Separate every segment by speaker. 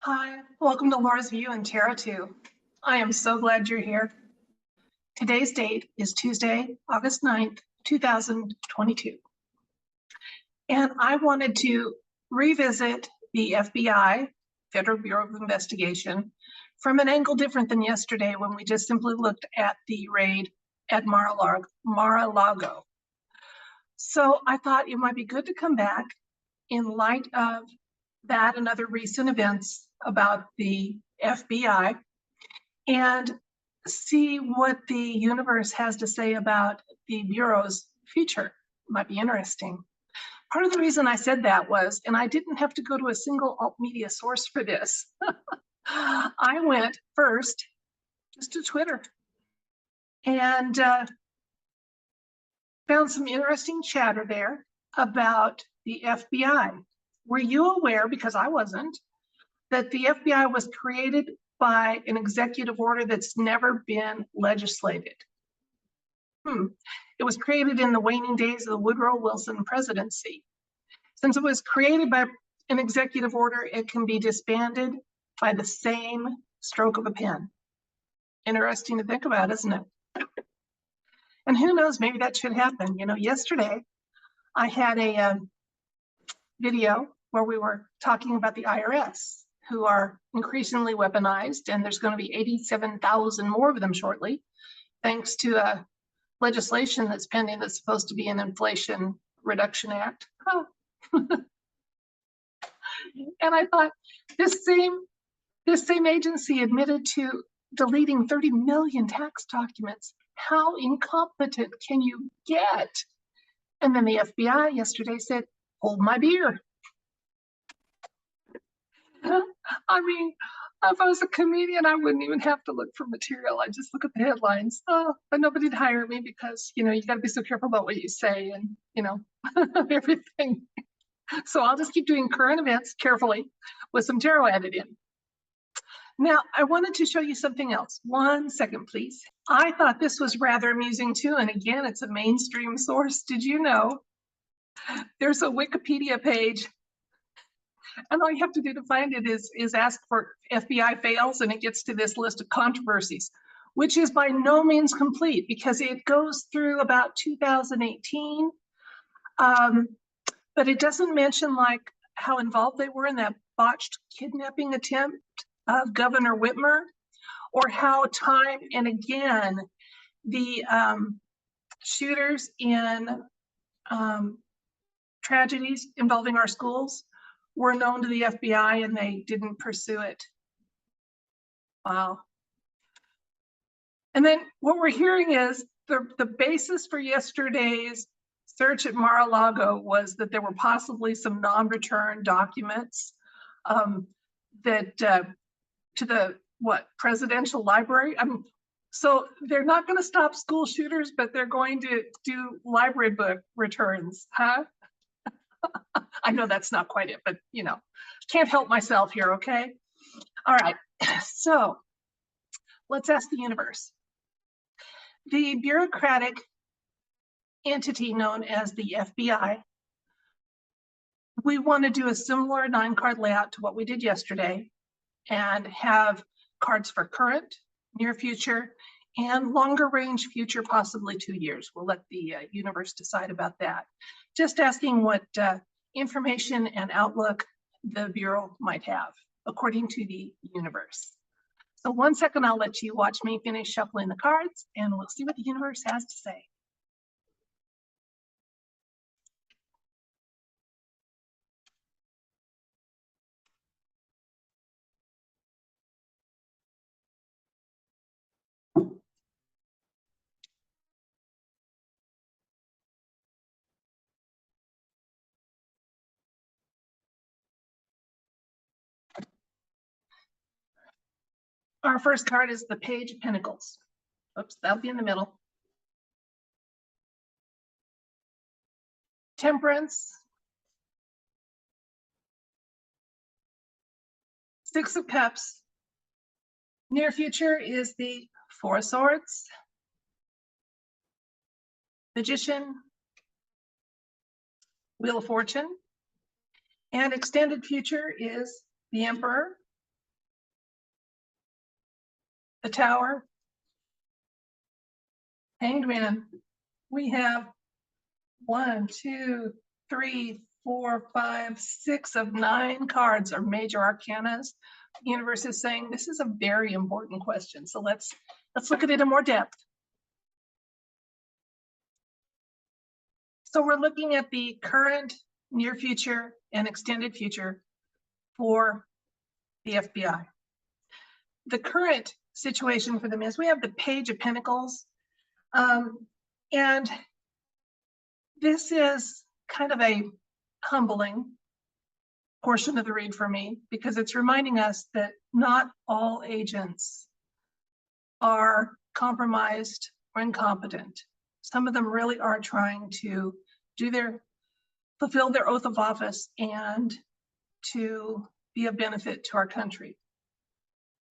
Speaker 1: Hi, welcome to Laura's View and Tarot 2. I am so glad you're here. Today's date is Tuesday, August 9th, 2022. And I wanted to revisit the FBI, Federal Bureau of Investigation, from an angle different than yesterday when we just simply looked at the raid at Mar-a-Lago. So I thought it might be good to come back in light of that and other recent events about the FBI and see what the universe has to say about the Bureau's future. Might be interesting. Part of the reason I said that was, and I didn't have to go to a single alt media source for this. I went first just to Twitter and found some interesting chatter there about the FBI. Were you aware, because I wasn't, that the FBI was created by an executive order that's never been legislated? It was created in the waning days of the Woodrow Wilson presidency. Since it was created by an executive order, it can be disbanded by the same stroke of a pen. Interesting to think about, isn't it? And who knows, maybe that should happen. You know, yesterday I had a video where we were talking about the IRS, who are increasingly weaponized, and there's going to be 87,000 more of them shortly, thanks to legislation that's pending that's supposed to be an Inflation Reduction Act. Oh. And I thought, this same agency admitted to deleting 30 million tax documents. How incompetent can you get? And then the FBI yesterday said, hold my beer. I mean, if I was a comedian, I wouldn't even have to look for material. I just look at the headlines. Oh, but nobody'd hire me because, you know, you got to be so careful about what you say and, you know, everything. So I'll just keep doing current events carefully with some tarot added in. Now, I wanted to show you something else. 1 second, please. I thought this was rather amusing too. And again, it's a mainstream source. Did you know there's a Wikipedia page, and all you have to do to find it is ask for FBI fails, and it gets to this list of controversies, which is by no means complete because it goes through about 2018. But it doesn't mention like how involved they were in that botched kidnapping attempt of Governor Whitmer, or how time and again the shooters in tragedies involving our schools were known to the FBI and they didn't pursue it. Wow. And then what we're hearing is the basis for yesterday's search at Mar-a-Lago was that there were possibly some non-return documents that to the presidential library. So they're not going to stop school shooters, but they're going to do library book returns, huh? I know that's not quite it, but you know, can't help myself here, okay? All right, so let's ask the universe. The bureaucratic entity known as the FBI, we want to do a similar 9-card layout to what we did yesterday and have cards for current, near future, and longer range future, possibly 2 years. We'll let the universe decide about that. Just asking what information and outlook the Bureau might have, according to the universe. So 1 second, I'll let you watch me finish shuffling the cards, and we'll see what the universe has to say. Our first card is the Page of Pentacles. Oops, that'll be in the middle. Temperance. 6 of Cups. Near future is the 4 of Swords. Magician. Wheel of Fortune. And extended future is the Emperor the Tower, Hanged Man. We have 1, 2, 3, 4, 5, 6 of 9 cards are major arcanas. The universe is saying this is a very important question. So let's look at it in more depth. So we're looking at the current, near future, and extended future for the FBI. The current situation for them is we have the Page of Pentacles. And this is kind of a humbling portion of the read for me, because it's reminding us that not all agents are compromised or incompetent. Some of them really are trying to fulfill their oath of office and to be of benefit to our country.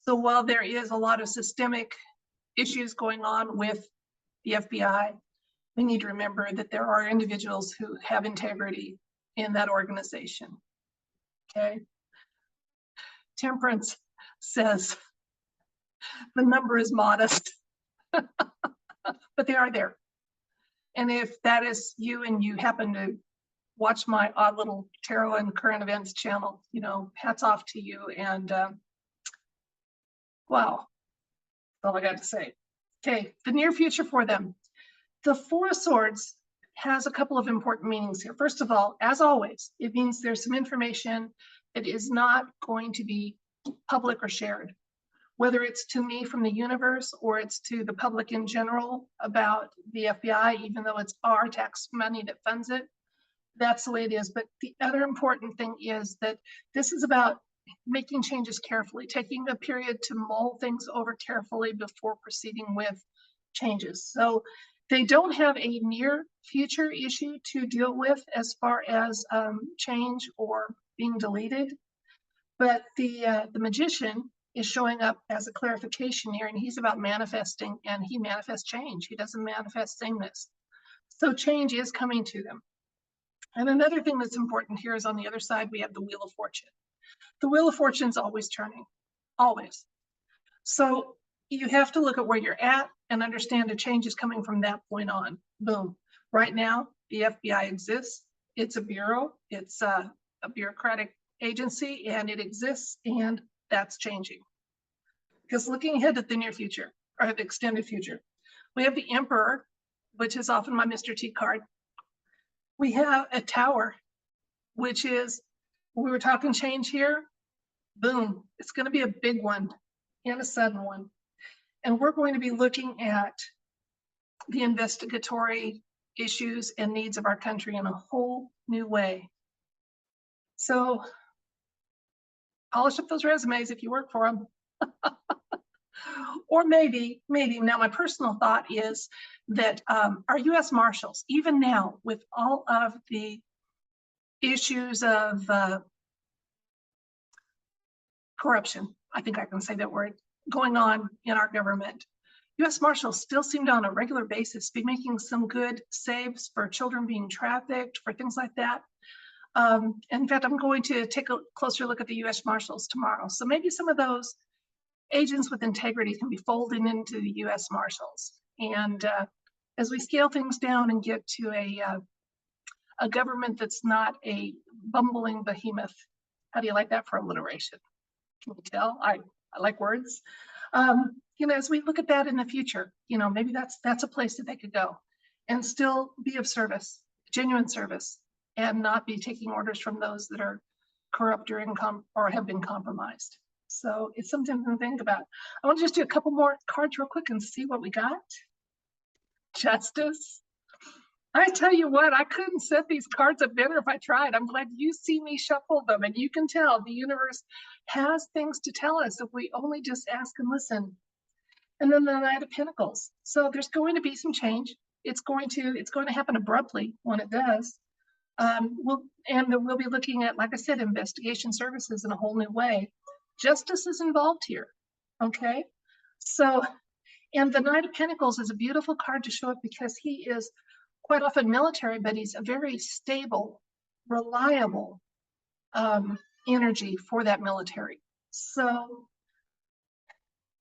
Speaker 1: So while there is a lot of systemic issues going on with the FBI, we need to remember that there are individuals who have integrity in that organization. Okay. Temperance says the number is modest, but they are there. And if that is you and you happen to watch my odd little tarot and current events channel, you know, hats off to you. And wow, that's all I got to say. Okay, the near future for them. The Four of Swords has a couple of important meanings here. First of all, as always, it means there's some information that is not going to be public or shared, whether it's to me from the universe or it's to the public in general about the FBI, even though it's our tax money that funds it. That's the way it is. But the other important thing is that this is about making changes carefully, taking a period to mull things over carefully before proceeding with changes. So they don't have a near future issue to deal with as far as change or being deleted. But the Magician is showing up as a clarification here, and he's about manifesting, and he manifests change. He doesn't manifest sameness. So change is coming to them. And another thing that's important here is on the other side, we have the Wheel of Fortune. The Wheel of Fortune is always turning, always. So you have to look at where you're at and understand a change is coming from that point on. Boom. Right now, the FBI exists. It's a bureau. It's a bureaucratic agency, and it exists, and that's changing. Because looking ahead at the near future, or the extended future, we have the Emperor, which is often my Mr. T card. We have a Tower, which is, we were talking change here, boom, it's going to be a big one and a sudden one. And we're going to be looking at the investigatory issues and needs of our country in a whole new way. So polish up those resumes if you work for them. Or maybe, now my personal thought is that our US Marshals, even now with all of the issues of corruption, I think I can say that word, going on in our government, US Marshals still seem to on a regular basis be making some good saves for children being trafficked, for things like that. In fact, I'm going to take a closer look at the US Marshals tomorrow. So maybe some of those agents with integrity can be folded into the US Marshals. And as we scale things down and get to a government that's not a bumbling behemoth, how do you like that for alliteration? Can you tell? I like words. You know, as we look at that in the future, you know, maybe that's a place that they could go and still be of service, genuine service, and not be taking orders from those that are corrupt or have been compromised. So it's something to think about. I want to just do a couple more cards real quick and see what we got. Justice. I tell you what, I couldn't set these cards up better if I tried. I'm glad you see me shuffle them, and you can tell the universe has things to tell us if we only just ask and listen. And then the Knight of Pentacles. So there's going to be some change. It's going to happen abruptly when it does. We'll be looking at, like I said, investigation services in a whole new way. Justice is involved here. Okay, so, and the Knight of Pentacles is a beautiful card to show up because he is quite often military, but he's a very stable, reliable energy for that military. So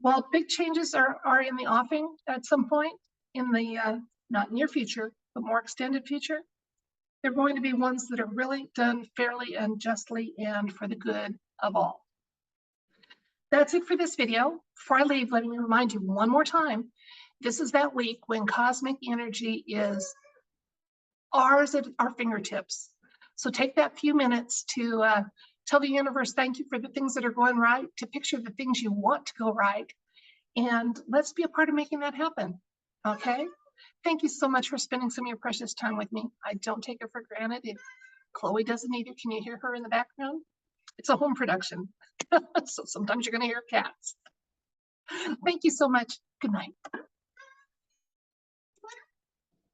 Speaker 1: While big changes are in the offing at some point in the not near future, but more extended future, they're going to be ones that are really done fairly and justly and for the good of all. That's it for this video. Before I leave, let me remind you one more time, this is that week when cosmic energy is ours at our fingertips. So take that few minutes to tell the universe thank you for the things that are going right, to picture the things you want to go right, and let's be a part of making that happen, okay? Thank you so much for spending some of your precious time with me. I don't take it for granted. if Chloe doesn't either. Can you hear her in the background? It's a home production, so sometimes you're going to hear cats. Thank you so much. Good night.